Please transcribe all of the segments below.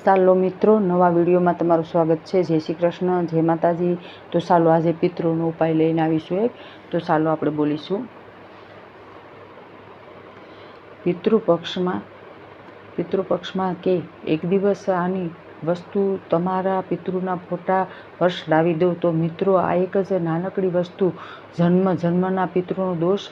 ચાલો મિત્રો, નવા વિડીયોમાં તમારું સ્વાગત છે। જય શ્રી કૃષ્ણ, જય માતાજી। તો ચાલો આજે પિતૃનો ઉપાય લઈને આવીશું એક। તો ચાલો આપણે બોલીશું। પિતૃપક્ષમાં કે એક દિવસ આની વસ્તુ તમારા પિતૃના ફોટા વર્ષ લાવી દો તો મિત્રો આ એક જ નાનકડી વસ્તુ જન્મના પિતૃનો દોષ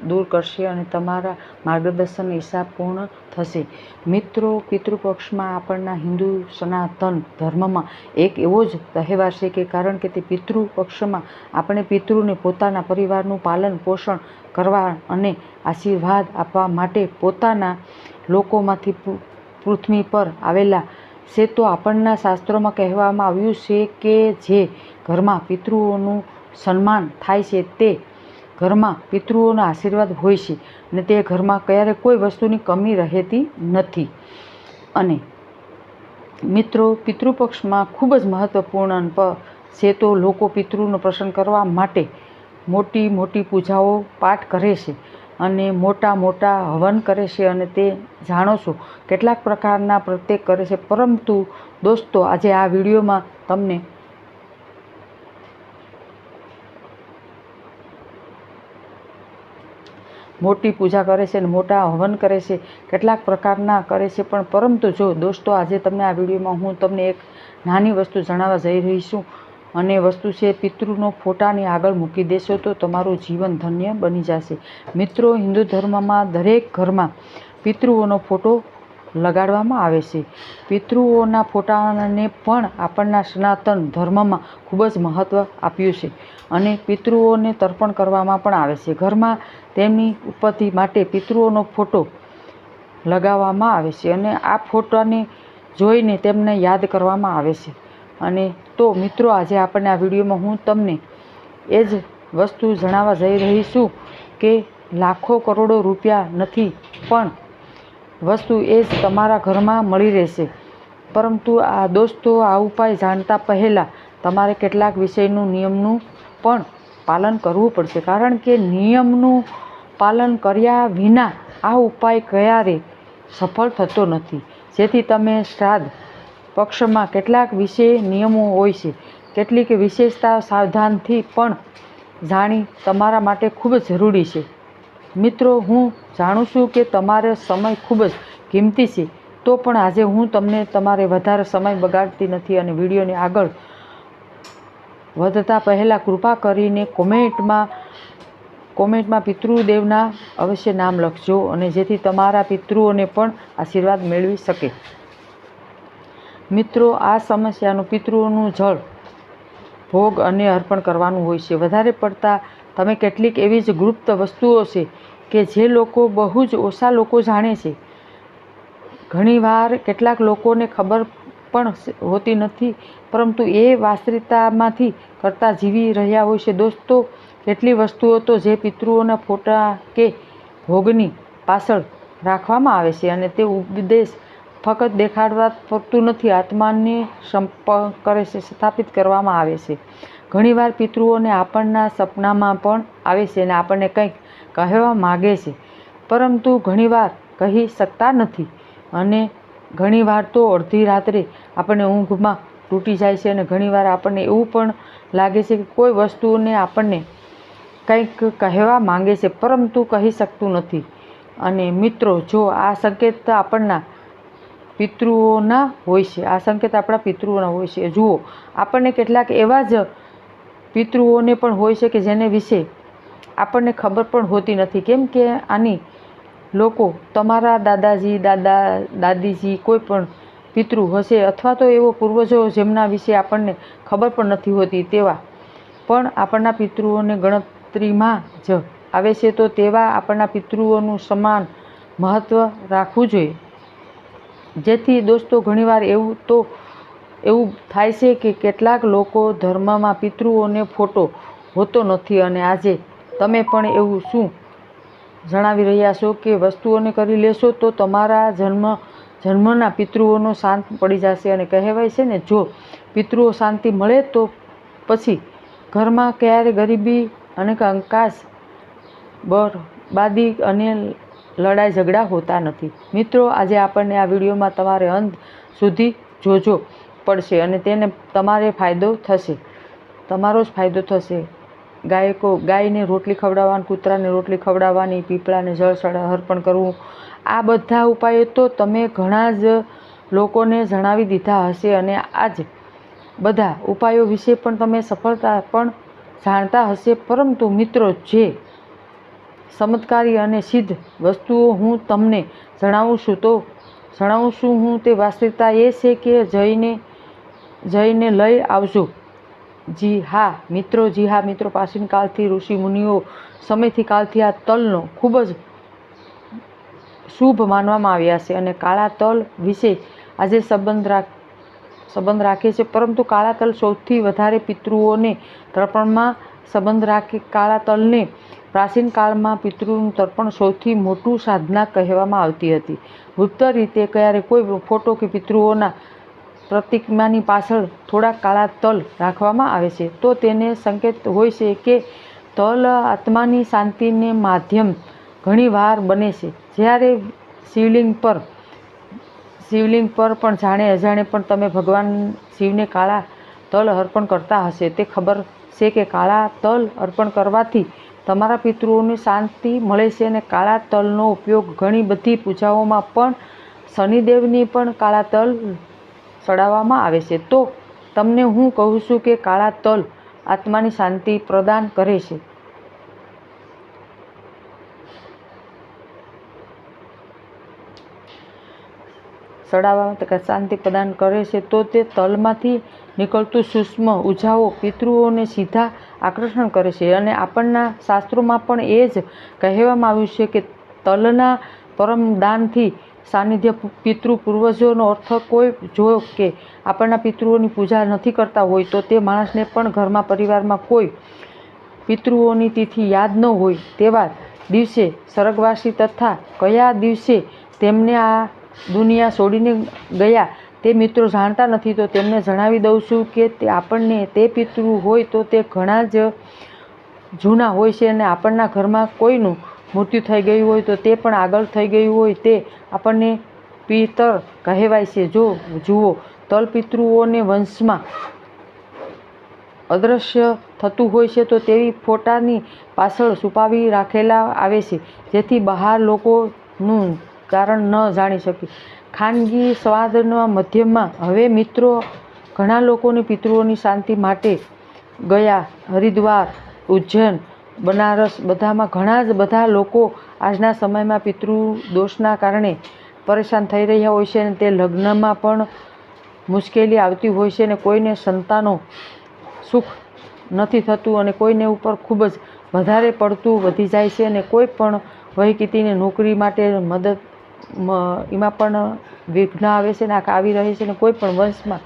દૂર કરશે અને તમારા માર્ગદર્શન હિસાબ પૂર્ણ થશે। મિત્રો, પિતૃપક્ષમાં આપણના હિન્દુ સનાતન ધર્મમાં એક એવો જ તહેવાર છે કે કારણ કે તે પિતૃપક્ષમાં આપણે પિતૃને પોતાના પરિવારનું પાલન પોષણ કરવા અને આશીર્વાદ આપવા માટે પોતાના લોકોમાંથી પૃથ્વી પર આવેલા છે। તો આપણના શાસ્ત્રોમાં કહેવામાં આવ્યું છે કે જે ઘરમાં પિતૃઓનું સન્માન થાય છે તે ઘરમાં પિતૃઓના આશીર્વાદ હોય છે અને તે ઘરમાં ક્યારેય કોઈ વસ્તુની કમી રહેતી નથી। અને મિત્રો, પિતૃપક્ષમાં ખૂબ જ મહત્વપૂર્ણ છે। તો લોકો પિતૃનો પ્રસન્ન કરવા માટે મોટી મોટી પૂજાઓ પાઠ કરે છે અને મોટા મોટા હવન કરે છે અને તે જાણો છો કેટલાક પ્રકારના પ્રત્યેક કરે છે। પરંતુ દોસ્તો, આજે આ વિડીયોમાં તમને મોટી પૂજા કરે છે અને મોટા હવન કરે છે, કેટલાક પ્રકારના કરે છે, પણ પરંતુ જો દોસ્તો આજે તમને આ વિડીયોમાં હું તમને એક નાની વસ્તુ જણાવવા જઈ રહી છું અને વસ્તુ છે પિતૃનો ફોટાની આગળ મૂકી દેશો તો તમારું જીવન ધન્ય બની જશે। મિત્રો, હિન્દુ ધર્મમાં દરેક ઘરમાં પિતૃઓનો ફોટો લગાડવામાં આવે છે। પિતૃઓના ફોટાને પણ આપણના સનાતન ધર્મમાં ખૂબ જ મહત્ત્વ આપ્યું છે અને પિતૃઓને તર્પણ કરવામાં પણ આવે છે। ઘરમાં તેમની ઉત્પત્તિ માટે પિતૃઓનો ફોટો લગાવવામાં આવે છે અને આ ફોટાને જોઈને તેમને યાદ કરવામાં આવે છે। અને તો મિત્રો, આજે આપણને આ વિડીયોમાં હું તમને એ જ વસ્તુ જણાવવા જઈ રહી છું કે લાખો કરોડો રૂપિયા નથી પણ વસ્તુ એ જ તમારા ઘરમાં મળી રહેશે। પરંતુ આ દોસ્તો, આ ઉપાય જાણતા પહેલાં તમારે કેટલાક વિષયનું નિયમનું પણ પાલન કરવું પડશે કારણ કે નિયમનું પાલન કર્યા વિના આ ઉપાય ક્યારેય સફળ થતો નથી। જેથી તમે શ્રાદ્ધ પક્ષમાં કેટલાક વિશેષ નિયમો હોય છે, કેટલીક વિશેષતા સાવધાનથી પણ જાણી તમારા માટે ખૂબ જ જરૂરી છે। મિત્રો, હું જાણું છું કે તમારો સમય ખૂબ જ કિંમતી છે, તો પણ આજે હું તમને તમારે વધારે સમય બગાડતી નથી અને વિડીયોને આગળ વધતા પહેલાં કૃપા કરીને કોમેન્ટમાં પિતૃદેવના અવશ્ય નામ લખજો અને જેથી તમારા પિતૃઓને પણ આશીર્વાદ મેળવી શકે। મિત્રો, આ સમસ્યાનું પિતૃઓનું જળ ભોગ અને અર્પણ કરવાનું હોય છે। વધારે પડતા તમે કેટલીક એવી જ ગુપ્ત વસ્તુઓ છે કે જે લોકો બહુ જ ઓછા લોકો જાણે છે। ઘણીવાર કેટલાક લોકોને ખબર પણ હોતી નથી પરંતુ એ વાસ્તવિકતામાંથી કરતા જીવી રહ્યા હોય છે। દોસ્તો, કેટલી વસ્તુઓ તો જે પિતૃઓના ફોટા કે ભોગની પાછળ રાખવામાં આવે છે અને તે ઉપદેશ ફક્ત દેખાડવા પૂરતું નથી, આત્માને સંપર્ક કરે છે, સ્થાપિત કરવામાં આવે છે। ઘણીવાર પિતૃઓને આપણના સપનામાં પણ આવે છે અને આપણને કંઈક કહેવા માગે છે પરંતુ ઘણીવાર કહી શકતા નથી અને ઘણીવાર તો અડધી રાત્રે આપણને ઊંઘમાં તૂટી જાય છે અને ઘણીવાર આપણને એવું પણ લાગે છે કે કોઈ વસ્તુને આપણને કંઈક કહેવા માંગે છે પરંતુ કહી શકતું નથી। અને મિત્રો, જો આ સંકેત આપણના પિતૃઓના હોય છે, આ સંકેત આપણા પિતૃઓના હોય છે। જુઓ, આપણને કેટલાક એવા જ પિતૃઓને પણ હોય છે કે જેને વિશે આપણને ખબર પણ હોતી નથી કેમ કે આની લોકો તમારા દાદાજી, દાદીજી કોઈ પણ પિતૃ હશે અથવા તો એવો પૂર્વજો જેમના વિશે આપણને ખબર પણ નથી હોતી તેવા પણ આપણના પિતૃઓને ગણતરીમાં જ આવે છે। તો તેવા આપણના પિતૃઓનું સમાન મહત્ત્વ રાખવું જોઈએ। જેથી દોસ્તો, ઘણીવાર એવું થાય છે કે કેટલાક લોકો ધર્મમાં પિતૃઓને ફોટો હોતો નથી અને આજે તમે પણ એવું શું જણાવી રહ્યા છો કે વસ્તુઓને કરી લેશો તો તમારા જન્મના પિતૃઓનો શાંત પડી જશે અને કહેવાય છે ને, જો પિતૃઓ શાંતિ મળે તો પછી ઘરમાં ક્યારે ગરીબી અને કંકાસ, બરબાદી અને લડાઈ ઝઘડા હોતા નથી। મિત્રો, આજે આપણને આ વિડીયોમાં તમારે અંત સુધી જોજો પડશે અને તેને તમારે ફાયદો થશે, તમારો જ ફાયદો થશે. ગાયને રોટલી ખવડાવવાની, કૂતરાને રોટલી ખવડાવવાની, પીપળાને જળ અર્પણ કરવું, આ બધા ઉપાયો તો તમે ઘણા જ લોકોને જણાવી દીધા હશે અને આ જ બધા ઉપાયો વિશે પણ તમે સફળતા પણ જાણતા હશે. પરંતુ મિત્રો, જે ચમત્કારી અને સિદ્ધ વસ્તુઓ હું તમને જણાવું છું હું તે વાસ્તવિકતા એ છે કે જઈને લઈ આવજો. જી હા મિત્રો, પ્રાચીન કાળથી ઋષિ મુનિઓ સમયથી કાળથી આ તલનો ખૂબ જ શુભ માનવામાં આવ્યા છે અને કાળા તલ વિશે આજે સંબંધ રાખે છે. પરંતુ કાળા તલ સૌથી વધારે પિતૃઓને તર્પણમાં સંબંધ રાખે. કાળા તલને પ્રાચીન કાળમાં પિતૃનું તર્પણ સૌથી મોટું સાધના કહેવામાં આવતી હતી. ગુપ્ત રીતે ક્યારે કોઈ ફોટો કે પિતૃઓના પ્રતિમાની પાછળ થોડાક કાળા તલ રાખવામાં આવે છે તો તેને સંકેત હોય છે કે તલ આત્માની શાંતિને માધ્યમ ઘણી વાર બને છે. જ્યારે શિવલિંગ પર પણ જાણે અજાણે પણ તમે ભગવાન શિવને કાળા તલ અર્પણ કરતા હશે. તે ખબર છે કે કાળા તલ અર્પણ કરવાથી તમારા પિતૃઓને શાંતિ મળે છે અને કાળા તલનો ઉપયોગ ઘણી બધી પૂજાઓમાં પણ શનિદેવની પણ કાળા તલ ચડાવવામાં આવે છે. તો તમને હું કહું છું કે કાળા તલ આત્માની શાંતિ પ્રદાન કરે છે. શાંતિ પ્રદાન કરે છે તો તે તલમાંથી નીકળતું સૂક્ષ્મ ઉર્જાઓ પિતૃઓને સીધા આકર્ષણ કરે છે. અને આપણના શાસ્ત્રોમાં પણ એ જ કહેવામાં આવ્યું છે કે તલના પરમદાનથી સાનિધ્ય પિતૃ પૂર્વજોનો અર્થ કોઈ જો કે આપણના પિતૃઓની પૂજા નથી કરતા હોય તો તે માણસને પણ ઘરમાં પરિવારમાં કોઈ પિતૃઓની તિથિ યાદ ન હોય તેવા દિવસે સ્વર્ગવાસી તથા કયા દિવસે તેમને આ દુનિયા છોડીને ગયા તે મિત્રો જાણતા નથી તો તેમને જણાવી દઉં છું કે આપણને તે પિતૃ હોય તો તે ઘણા જ જૂના હોય છે અને આપણના ઘરમાં કોઈનું મૃત્યુ થઈ ગયું હોય તો તે પણ આગળ થઈ ગયું હોય તે આપણને પિતર કહેવાય છે. જો જુઓ તલ પિતૃઓને વંશમાં અદૃશ્ય થતું હોય છે તો તેવી ફોટાની પાછળ છુપાવી રાખેલા આવે છે જેથી બહાર લોકોનું કારણ ન જાણી શકે. ખાનગી સ્વાદના મધ્યમાં હવે મિત્રો ઘણા લોકોની પિતૃઓની શાંતિ માટે ગયા હરિદ્વાર, ઉજ્જૈન, બનારસ બધામાં ઘણા જ બધા લોકો આજના સમયમાં પિતૃ દોષના કારણે પરેશાન થઈ રહ્યા હોય છે અને તે લગ્નમાં પણ મુશ્કેલી આવતી હોય છે અને કોઈને સંતાનો સુખ નથી થતું અને કોઈને ઉપર ખૂબ જ વધારે પડતું વધી જાય છે અને કોઈ પણ વહીકીતીને નોકરી માટે મદદ એમાં પણ વિઘ્ન આવે છે ને આવી રહે છે અને કોઈ પણ વંશમાં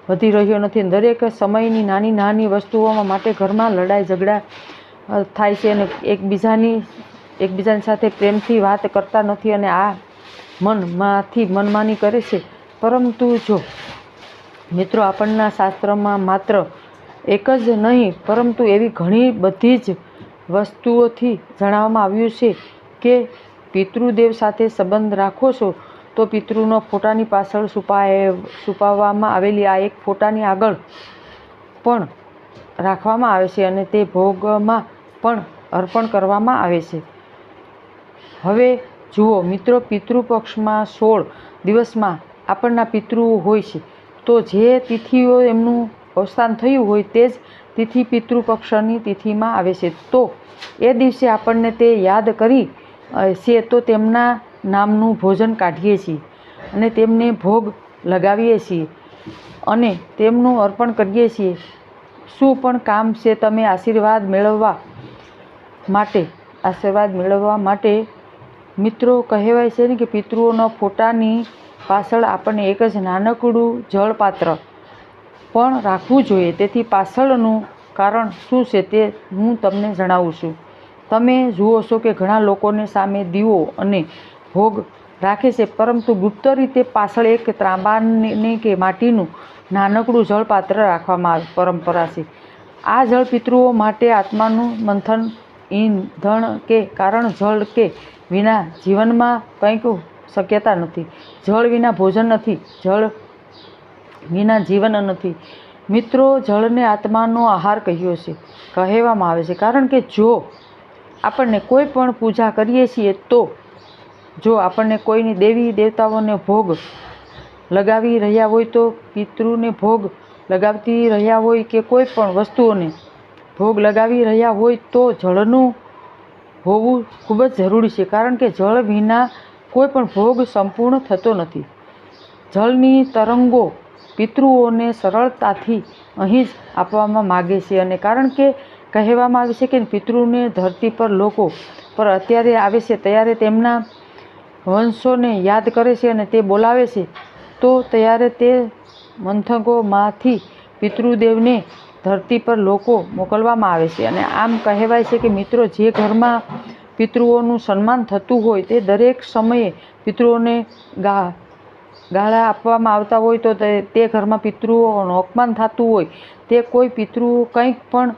વધી રહ્યો નથી. દરેક સમયની નાની નાની વસ્તુઓમાં માટે ઘરમાં લડાઈ ઝઘડા થાય છે અને એકબીજાની સાથે પ્રેમથી વાત કરતા નથી અને આ મનમાની કરે છે. પરંતુ જો મિત્રો આપણના શાસ્ત્રમાં માત્ર એક જ નહીં પરંતુ એવી ઘણી બધી જ વસ્તુઓથી જણાવવામાં આવ્યું છે કે પિતૃદેવ સાથે સંબંધ રાખો છો તો પિતૃનો ફોટાની પાછળ છુપાવવામાં આવેલી આ એક ફોટાની આગળ પણ રાખવામાં આવે છે અને તે ભોગમાં પણ અર્પણ કરવામાં આવે છે. હવે જુઓ મિત્રો, પિતૃપક્ષમાં 16 દિવસમાં આપણના પિતૃઓ હોય છે તો જે તિથિઓ એમનું અવસાન થયું હોય તે જ તિથિ પિતૃપક્ષની તિથિમાં આવે છે. તો એ દિવસે આપણને તે યાદ કરી છે તો તેમના નામનું ભોજન કાઢીએ છીએ અને તેમને ભોગ લગાવીએ છીએ અને તેમનું અર્પણ કરીએ છીએ. શું પણ કામ છે તમે આશીર્વાદ મેળવવા માટે મિત્રો કહેવાય છે ને કે પિતૃઓના ફોટાની પાછળ આપણને એક જ નાનકડું જળપાત્ર પણ રાખવું જોઈએ. તેથી પાછળનું કારણ શું છે તે હું તમને જણાવું છું. તમે જુઓ છો કે ઘણા લોકોને સામે દીવો અને ભોગ રાખે છે પરંતુ ગુપ્ત રીતે પાછળ એક ત્રાંબાને કે માટીનું નાનકડું જળપાત્ર રાખવામાં પરંપરા છે. આ જળ પિતૃઓ માટે આત્માનું મંથન, ઈંધણ કે કારણ જળ કે વિના જીવનમાં કંઈક શક્યતા નથી. જળ વિના ભોજન નથી. જળ વિના જીવન નથી. મિત્રો, જળને આત્માનો આહાર કહ્યો છે, કહેવામાં આવે છે, કારણ કે જો આપણને કોઈ પણ પૂજા કરીએ છીએ, તો જો આપણને કોઈની દેવી દેવતાઓને ભોગ લગાવી રહ્યા હોય, તો પિતૃને ભોગ લગાવતી રહ્યા હોય કે કોઈ પણ વસ્તુઓને ભોગ લગાવી રહ્યા હોય, તો જળનું હોવું ખૂબ જ જરૂરી છે, કારણ કે જળ વિના કોઈ પણ ભોગ સંપૂર્ણ થતો નથી. જળની તરંગો પિતૃઓને સરળતાથી અહીં જ આપવામાં માગે છે, અને કારણ કે કહેવામાં આવે છે કે પિતૃને ધરતી પર લોકો પર અત્યારે આવે છે ત્યારે તેમના વંશોને યાદ કરે છે અને તે બોલાવે છે, તો ત્યારે તે મંથકોમાંથી પિતૃદેવને ધરતી પર લોકો મોકલવામાં આવે છે. અને આમ કહેવાય છે કે મિત્રો, જે ઘરમાં પિતૃઓનું સન્માન થતું હોય, તે દરેક સમયે પિતૃઓને ગાળા આપવામાં આવતા હોય, તો તે ઘરમાં પિતૃઓનું અપમાન થતું હોય, તે કોઈ પિતૃ કંઈક પણ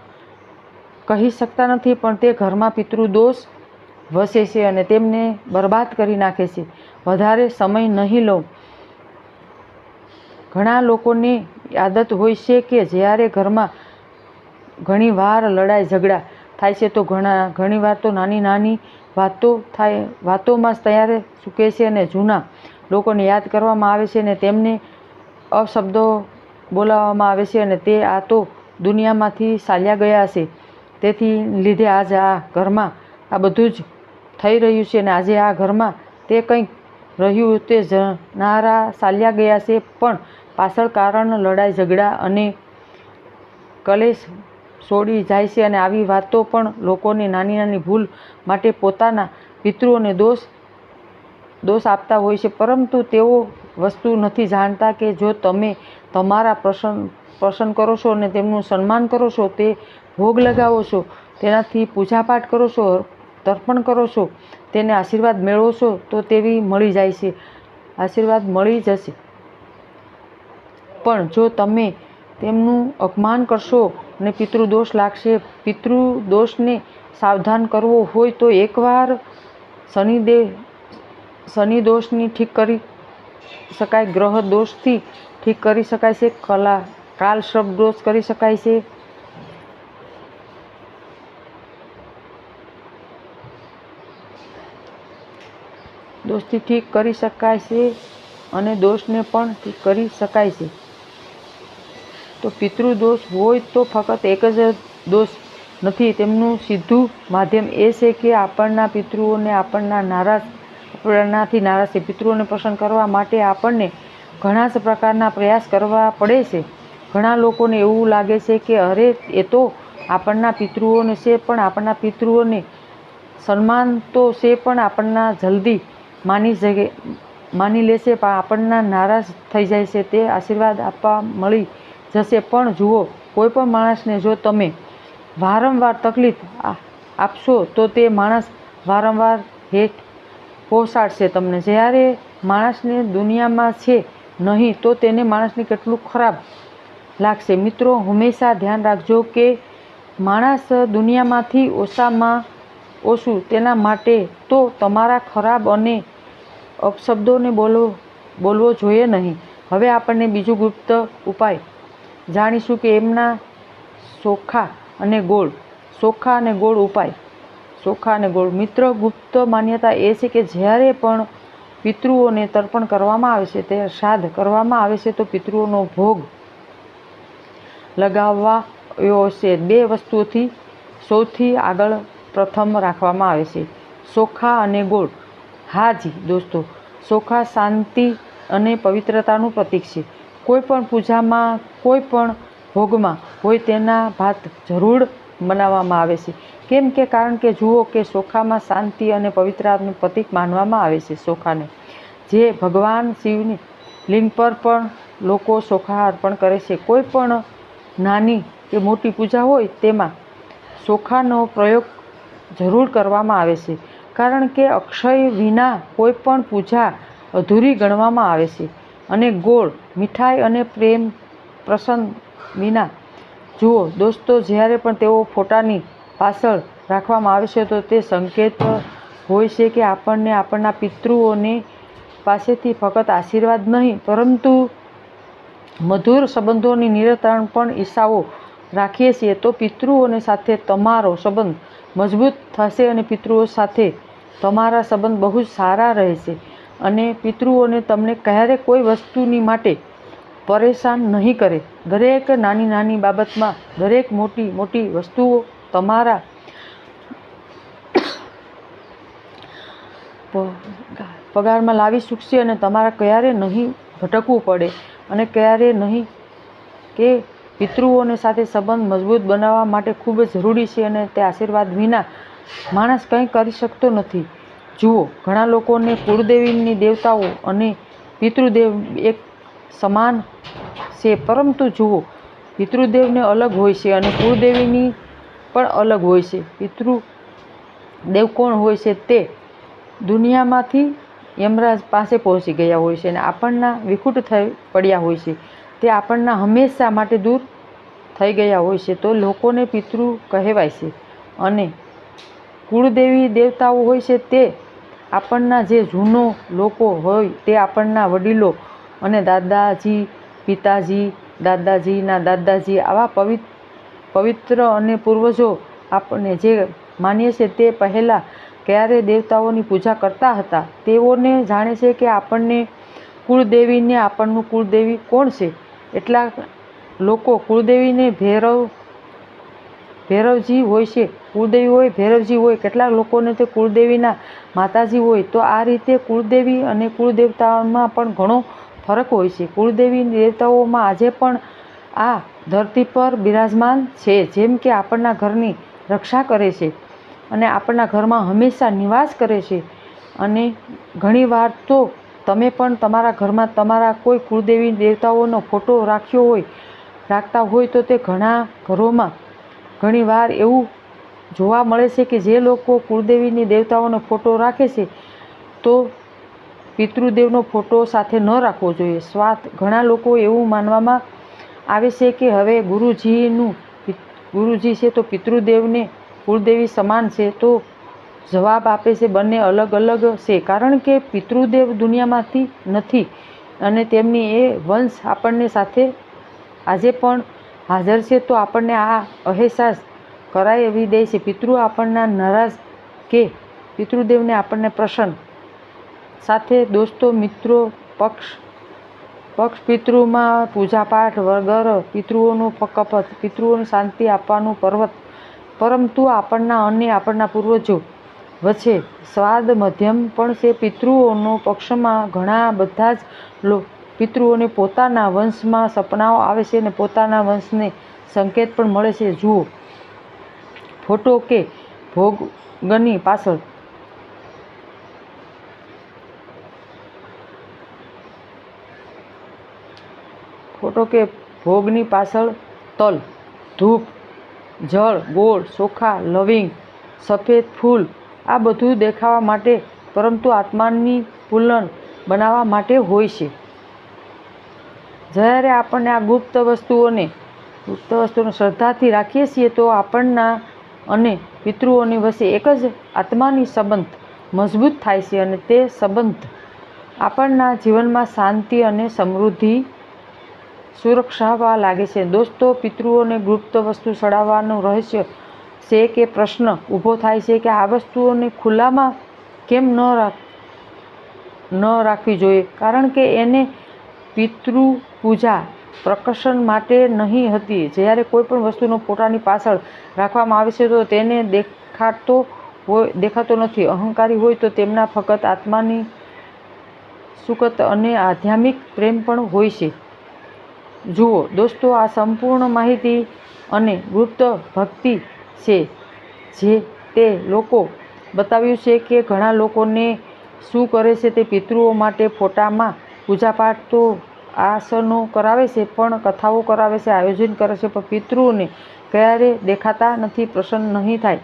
કહી શકતા નથી, પણ તે ઘરમાં પિતૃદોષ વસે છે અને તેમને બરબાદ કરી નાખે છે. વધારે સમય નહીં લઉં. ઘણા લોકોની આદત હોય છે કે જ્યારે ઘરમાં ઘણી વાર લડાઈ ઝઘડા થાય છે, તો ઘણી વાર તો નાની નાની વાતોમાં જ તૈયાર ચૂકે છે અને જૂના લોકોને યાદ કરવામાં આવે છે અને તેમને અપશબ્દો બોલાવવામાં આવે છે, અને તે આ તો દુનિયામાંથી ચાલ્યા ગયા છે, તેથી લીધે આજ આ ઘરમાં આ બધું જ થઈ રહ્યું છે, અને આજે આ ઘરમાં તે કંઈક રહ્યું તે જનારા ચાલ્યા ગયા છે, પણ પાછળ કારણ લડાઈ ઝઘડા અને કલેશ છોડી જાય છે. અને આવી વાતો પણ લોકોની નાની નાની ભૂલ માટે પોતાના પિતૃઓને દોષ આપતા હોય છે, પરંતુ તેઓ વસ્તુ નથી જાણતા કે જો તમે તમારા પ્રસન્ન કરો છો અને તેમનું સન્માન કરો છો, તે ભોગ લગાવો છો, તેનાથી પૂજાપાઠ કરો છો, તર્પણ કરો છો, તેને આશીર્વાદ મેળવો છો, તો તેવી મળી જાય છે, આશીર્વાદ મળી જશે. પણ જો તમે તેમનું અપમાન કરશો અને પિતૃદોષ લાગશે. પિતૃદોષને સાવધાન કરવો હોય તો એકવાર શનિ દોષની ઠીક કરી શકાય, ગ્રહ દોષથી ઠીક કરી શકાય છે, કાલ સર્પ દોષ કરી શકાય છે, દોષથી ઠીક કરી શકાય છે અને દોષને પણ ઠીક કરી શકાય છે. તો પિતૃદોષ હોય તો ફક્ત એક જ દોષ નથી, તેમનું સીધું માધ્યમ એ છે કે આપણના પિતૃઓને આપણાથી નારાજ છે. પિતૃઓને પ્રસન્ન કરવા માટે આપણને ઘણા જ પ્રકારના પ્રયાસ કરવા પડે છે. ઘણા લોકોને એવું લાગે છે કે અરે એ તો આપણના પિતૃઓને છે, પણ આપણના પિતૃઓને સન્માન તો છે, પણ આપણના જલ્દી માની લેશે, પણ આપણના નારાજ થઈ જાય છે, તે આશીર્વાદ આપવા મળી જશે. પણ જુઓ, કોઈ પણ માણસને જો તમે વારંવાર તકલીફ આપશો, તો તે માણસ વારંવાર હેઠ પહોંચાડશે તમને. જ્યારે માણસને દુનિયામાં છે નહીં, તો તેને માણસને કેટલું ખરાબ લાગશે. મિત્રો, હંમેશા ધ્યાન રાખજો કે માણસ દુનિયામાંથી ઓછામાં ઓછું, તેના માટે તો તમારા ખરાબ અને અપશબ્દોને બોલવો જોઈએ નહીં. હવે આપણને બીજું ગુપ્ત ઉપાય જાણીશું કે એમના ચોખા અને ગોળ ઉપાય. ચોખા અને ગોળ. મિત્ર, ગુપ્ત માન્યતા એ છે કે જ્યારે પણ પિતૃઓને તર્પણ કરવામાં આવે છે, તે શ્રાદ્ધ કરવામાં આવે છે, તો પિતૃઓનો ભોગ લગાવાયો છે. બે વસ્તુઓથી સૌથી આગળ પ્રથમ રાખવામાં આવે છે, ચોખા અને ગોળ. હા જી દોસ્તો, ચોખા શાંતિ અને પવિત્રતાનું પ્રતીક છે. કોઈ પણ પૂજામાં, કોઈ પણ ભોગમાં હોય તેના ભાત જરૂર બનાવવામાં આવે છે. કેમ કે કારણ કે જુઓ કે ચોખામાં શાંતિ અને પવિત્રતાનું પ્રતીક માનવામાં આવે છે. ચોખાને જે ભગવાન શિવની લિંગ પર પણ લોકો ચોખા અર્પણ કરે છે. કોઈ પણ નાની કે મોટી પૂજા હોય તેમાં ચોખાનો પ્રયોગ જરૂર કરવામાં આવે છે, કારણ કે અક્ષય વિના કોઈ પણ પૂજા અધૂરી ગણવામાં આવે છે. અને ગોળ, મીઠાઈ અને પ્રેમ પ્રસન્ન વિના. જુઓ દોસ્તો, જ્યારે પણ તેઓ ફોટાની પાછળ રાખવામાં આવે છે, તો તે સંકેત હોય છે કે આપણને આપણા પિતૃઓને પાસેથી ફક્ત આશીર્વાદ નહીં, પરંતુ મધુર સંબંધોની નિરંતર પણ ઈચ્છાઓ રાખીએ છીએ તો પિતૃઓને સાથે તમારો સંબંધ મજબૂત થશે અને પિતૃઓ સાથે તમારા સંબંધ બહુ જ સારા રહેશે અને પિતૃઓને તમને ક્યારેય કોઈ વસ્તુની માટે પરેશાન નહીં કરે. દરેક નાની નાની બાબતમાં દરેક મોટી મોટી વસ્તુઓ તમારા પગારમાં લાવી શકશે અને તમારા ક્યારે નહીં ભટકવું પડે અને ક્યારે નહીં કે પિતૃઓને સાથે સંબંધ મજબૂત બનાવવા માટે ખૂબ જ જરૂરી છે અને તે આશીર્વાદ વિના માણસ કંઈ કરી શકતો નથી. જુઓ, ઘણા લોકોને કુળદેવીની દેવતાઓ અને પિતૃદેવ એક સમાન છે, પરંતુ જુઓ, પિતૃદેવને અલગ હોય છે અને કુળદેવીની પણ અલગ હોય છે. પિતૃદેવ કોણ હોય છે? તે દુનિયામાંથી યમરાજ પાસે પહોંચી ગયા હોય છે અને આપણના વિખૂટ થઈ પડ્યા હોય છે. તે આપણના હંમેશા માટે દૂર થઈ ગયા હોય છે, તો લોકોને પિતૃ કહેવાય છે. અને કુળદેવી દેવતાઓ હોય છે તે આપણના જે જૂનો લોકો હોય તે આપણના વડીલો અને દાદાજી, પિતાજી, દાદાજીના દાદાજી, આવા પવિત્ર અને પૂર્વજો આપણે જે માનીએ છીએ તે પહેલાં ક્યારે દેવતાઓની પૂજા કરતા હતા. તેઓને જાણે છે કે આપણને કુળદેવીને આપણનું કુળદેવી કોણ છે. એટલા લોકો કુળદેવીને ભૈરવજી હોય છે, કુળદેવી હોય, ભૈરવજી હોય. કેટલાક લોકોને તે કુળદેવીના માતાજી હોય. તો આ રીતે કુળદેવી અને કુળદેવતાઓમાં પણ ઘણો ફરક હોય છે. કુળદેવી દેવતાઓમાં આજે પણ આ ધરતી પર બિરાજમાન છે, જેમ કે આપણના ઘરની રક્ષા કરે છે અને આપણા ઘરમાં હંમેશા નિવાસ કરે છે. અને ઘણીવાર તો તમે પણ તમારા ઘરમાં તમારા કોઈ કુળદેવી દેવતાઓનો ફોટો રાખતા હોય તો તે ઘણા ઘરોમાં ઘણીવાર એવું જોવા મળે છે કે જે લોકો કુળદેવીની દેવતાઓનો ફોટો રાખે છે તો પિતૃદેવનો ફોટો સાથે ન રાખવો જોઈએ. ઘણા લોકો એવું માનવામાં આવે છે કે હવે ગુરુજી છે તો પિતૃદેવને કુળદેવી સમાન છે. તો જવાબ આપે છે બંને અલગ અલગ છે, કારણ કે પિતૃદેવ દુનિયામાંથી નથી અને તેમની એ વંશ આપણને સાથે આજે પણ હાજર છે. તો આપણને આ અહેસાસ કરાવી દે છે. પિતૃ આપણના નારાજ કે પિતૃદેવને આપણને પ્રસન્ન સાથે દોસ્તો, મિત્રો, પક્ષ પિતૃમાં પૂજાપાઠ વગર પિતૃઓનું કપટ, પિતૃઓને શાંતિ આપવાનું પર્વત, પરંતુ આપણના અને આપણા પૂર્વજો વચ્ચે સ્વાદ મધ્યમ પણ છે. પિતૃઓનો પક્ષમાં ઘણા બધા જ પિતૃઓને પોતાના વંશમાં સપનાઓ આવે છે અને પોતાના વંશને સંકેત પણ મળે છે. જુઓ, ફોટો કે ભોગની પાછળ તલ, ધૂપ, જળ, ગોળ, ચોખા, લવિંગ, સફેદ ફૂલ, આ બધું દેખાવા માટે, પરંતુ આત્માની પુલન બનાવવા માટે હોય છે. જ્યારે આપણે આ ગુપ્ત વસ્તુઓને શ્રદ્ધાથી રાખીએ છીએ તો આપણના અને પિતૃઓની વચ્ચે એક જ આત્માની સંબંધ મજબૂત થાય છે અને તે સંબંધ આપણના જીવનમાં શાંતિ અને સમૃદ્ધિ સુરક્ષાવા લાગે છે. દોસ્તો, પિતૃઓને ગુપ્ત વસ્તુ ચડાવવાનું રહસ્ય છે કે પ્રશ્ન ઊભો થાય છે કે આ વસ્તુઓને ખુલ્લામાં કેમ ન રાખવી જોઈએ, કારણ કે એને પિતૃપૂજા પ્રકર્ષણ માટે નહીં હતી. જ્યારે કોઈ પણ વસ્તુનો પોતાની પાછળ રાખવામાં આવે છે તો તેને દેખાતો નથી. અહંકારી હોય તો તેમના ફક્ત આત્માની સુખત અને આધ્યાત્મિક પ્રેમ પણ હોય છે. જુઓ દોસ્તો, આ સંપૂર્ણ માહિતી અને ગુપ્ત ભક્તિ છે જે તે લોકો બતાવ્યું છે કે ઘણા લોકોને શું કરે છે તે પિતૃઓ માટે ફોટામાં પૂજાપાઠ તો આસનો કરાવે છે, પણ કથાઓ કરાવે છે, આયોજન કરે છે, પણ પિતૃઓને ક્યારે દેખાતા નથી, પ્રસન્ન નહીં થાય.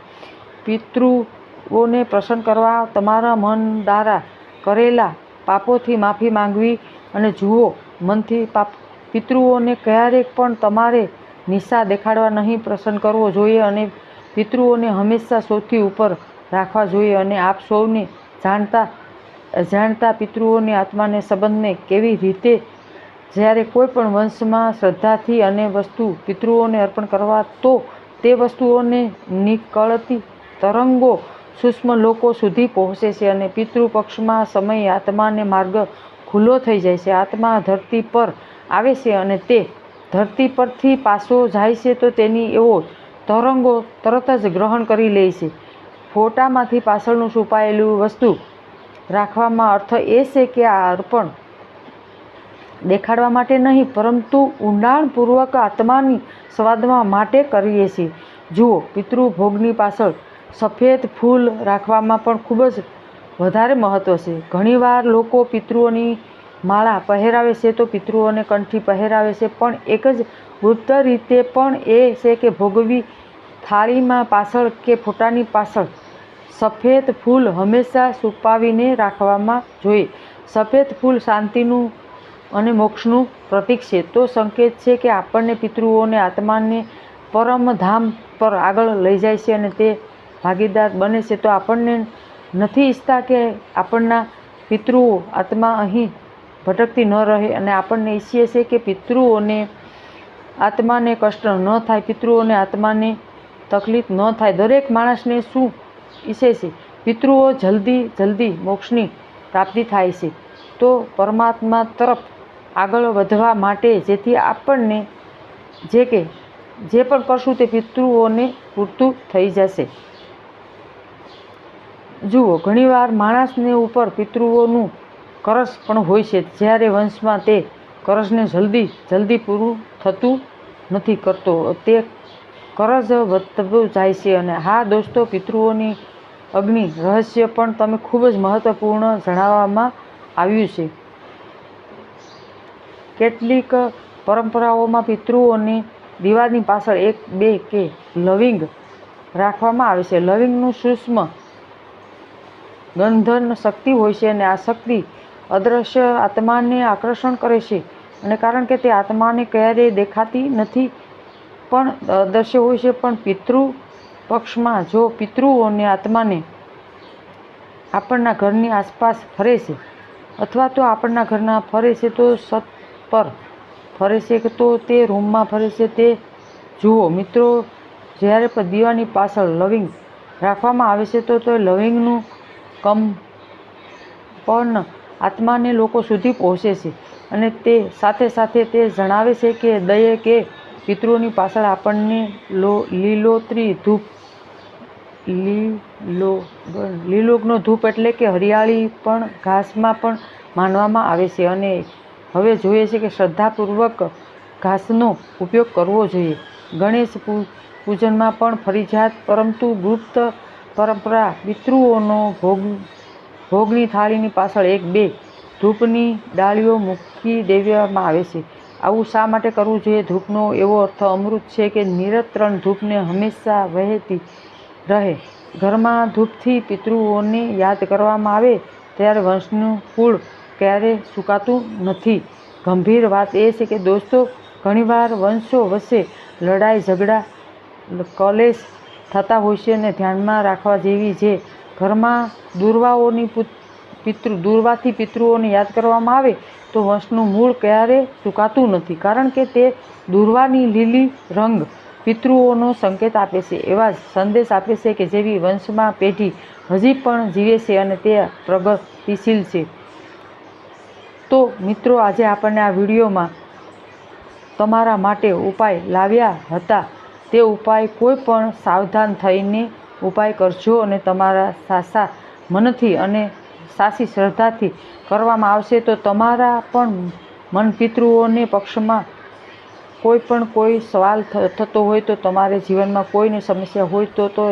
પિતૃઓને પ્રસન્ન કરવા તમારા મન દ્વારા કરેલા પાપોથી માફી માંગવી અને જુઓ, મનથી પિતૃઓને ક્યારેક પણ તમારે નિશા દેખાડવા નહીં, પ્રસન્ન કરવો જોઈએ અને પિતૃઓને હંમેશા સૌથી ઉપર રાખવા જોઈએ. અને આપ સૌને જાણતા પિતૃઓની આત્માને સંબંધને કેવી રીતે જ્યારે કોઈ પણ વંશમાં શ્રદ્ધાથી અને વસ્તુ પિતૃઓને અર્પણ કરવા તો તે વસ્તુઓને નીકળતી તરંગો સૂક્ષ્મ લોકો સુધી પહોંચે છે અને પિતૃપક્ષમાં સમયે આત્માને માર્ગ ખુલ્લો થઈ જાય છે. આત્મા ધરતી પર આવે છે અને તે ધરતી પરથી પાછો જાય છે તો તેની એવો તરંગો તરત જ ગ્રહણ કરી લે છે. ફોટામાંથી પાછળનું છુપાયેલું વસ્તુ રાખવામાં અર્થ એ છે કે આ અર્પણ દેખાડવા માટે નહીં પરંતુ ઊંડાણપૂર્વક આત્માની સ્વાદમાં માટે કરીએ છીએ. જુઓ, પિતૃભોગની પાછળ સફેદ ફૂલ રાખવામાં પણ ખૂબ જ વધારે મહત્વ છે. ઘણીવાર લોકો પિતૃઓની માળા પહેરાવે છે તો પિતૃઓને કંઠી પહેરાવે છે, પણ એક જ ગુપ્ત રીતે પણ એ છે કે ભોગવી થાળીમાં પાછળ કે ફોટાની પાછળ સફેદ ફૂલ હંમેશા છુપાવીને રાખવામાં જોઈએ. સફેદ ફૂલ શાંતિનું અને મોક્ષનું પ્રતીક છે. તો સંકેત છે કે આપણને પિતૃઓને આત્માને પરમધામ પર આગળ લઈ જાય છે અને તે ભાગીદાર બને છે. તો આપણને નથી ઈચ્છતા કે આપણના પિતૃઓ આત્મા અહીં ભટકતી ન રહે અને આપણને ઈચ્છીએ છીએ કે પિતૃઓને આત્માને કષ્ટ ન થાય, પિતૃઓને આત્માને તકલીફ ન થાય. દરેક માણસને શું ઈચ્છે છે? પિતૃઓ જલ્દી મોક્ષની પ્રાપ્તિ થાય છે તો પરમાત્મા તરફ આગળ વધવા માટે, જેથી આપણને જે પણ કરશું તે પિતૃઓને પૂરતું થઈ જશે. જુઓ, ઘણીવાર માણસને ઉપર પિતૃઓનું કરજ પણ હોય છે, જ્યારે વંશમાં તે કરજને જલ્દી પૂરું થતું નથી કરતો, તે કરજ વધતું જાય છે. અને હા દોસ્તો, પિતૃઓની અગ્નિ રહસ્ય પણ તમે ખૂબ જ મહત્વપૂર્ણ જણાવવામાં આવ્યું છે. કેટલીક પરંપરાઓમાં પિતૃઓને દીવાની પાછળ 1, 2 કે લવિંગ રાખવામાં આવે છે. લવિંગનું સૂક્ષ્મ ગંધન શક્તિ હોય છે અને આ શક્તિ અદ્રશ્ય આત્માને આકર્ષણ કરે છે. અને કારણ કે તે આત્માને ક્યારેય દેખાતી નથી પણ અદ્રશ્ય હોય છે, પણ પિતૃ પક્ષમાં જો પિતૃઓને આત્માને આપણના ઘરની આસપાસ ફરે છે અથવા તો આપણના ઘરના ફરે છે તો છત પર ફરે છે તો તે રૂમમાં ફરે છે, તે જુઓ મિત્રો, જ્યારે દીવાની પાછળ લવિંગ રાખવામાં આવે છે તો લવિંગનું કંપન આત્માને લોકો સુધી પહોંચે છે અને તે સાથે સાથે તે જણાવે છે કે દયે કે પિતૃઓની પાછળ આપણને લીલોતરી ધૂપ, લીલોગનો ધૂપ એટલે કે હરિયાળી પણ ઘાસમાં પણ માનવામાં આવે છે. અને હવે જોઈએ છે કે શ્રદ્ધાપૂર્વક ઘાસનો ઉપયોગ કરવો જોઈએ. ગણેશ પૂજનમાં પણ ફરજિયાત પરંતુ ગુપ્ત પરંપરા પિતૃઓનો ભોગની થાળીની પાછળ 1, 2 ધૂપની ડાળીઓ મૂકી દેવામાં આવે છે. આવું શા માટે કરવું જોઈએ? ધૂપનો એવો અર્થ અમૃત છે કે નિરંતર ધૂપને હંમેશા વહેતી રહે. ઘરમાં ધૂપથી પિતૃઓને યાદ કરવામાં આવે ત્યારે વંશનું કુળ ક્યારેય સુકાતું નથી. ગંભીર વાત એ છે કે દોસ્તો, ઘણીવાર વંશો વચ્ચે લડાઈ ઝઘડા કલેશ થતા હોય છે અને ધ્યાનમાં રાખવા જેવી જે ઘરમાં દુર્વાથી પિતૃઓને યાદ કરવામાં આવે તો વંશનું મૂળ ક્યારેય સુકાતું નથી, કારણ કે તે દુર્વાની લીલી રંગ પિતૃઓનો સંકેત આપે છે, એવા સંદેશ આપે છે કે જેવી વંશમાં પેઢી હજી પણ જીવે છે અને તે પ્રગતિશીલ છે. તો મિત્રો, આજે આપણને આ વિડીયોમાં તમારા માટે ઉપાય લાવ્યા હતા. તે ઉપાય કોઈ પણ સાવધાન થઈને ઉપાય કરજો અને તમારા સાચા મનથી અને સાચી શ્રદ્ધાથી કરવામાં આવશે તો તમારા પણ મન પિતૃઓને પક્ષમાં કોઈ સવાલ થતો હોય તો તમારે જીવનમાં કોઈને સમસ્યા હોય તો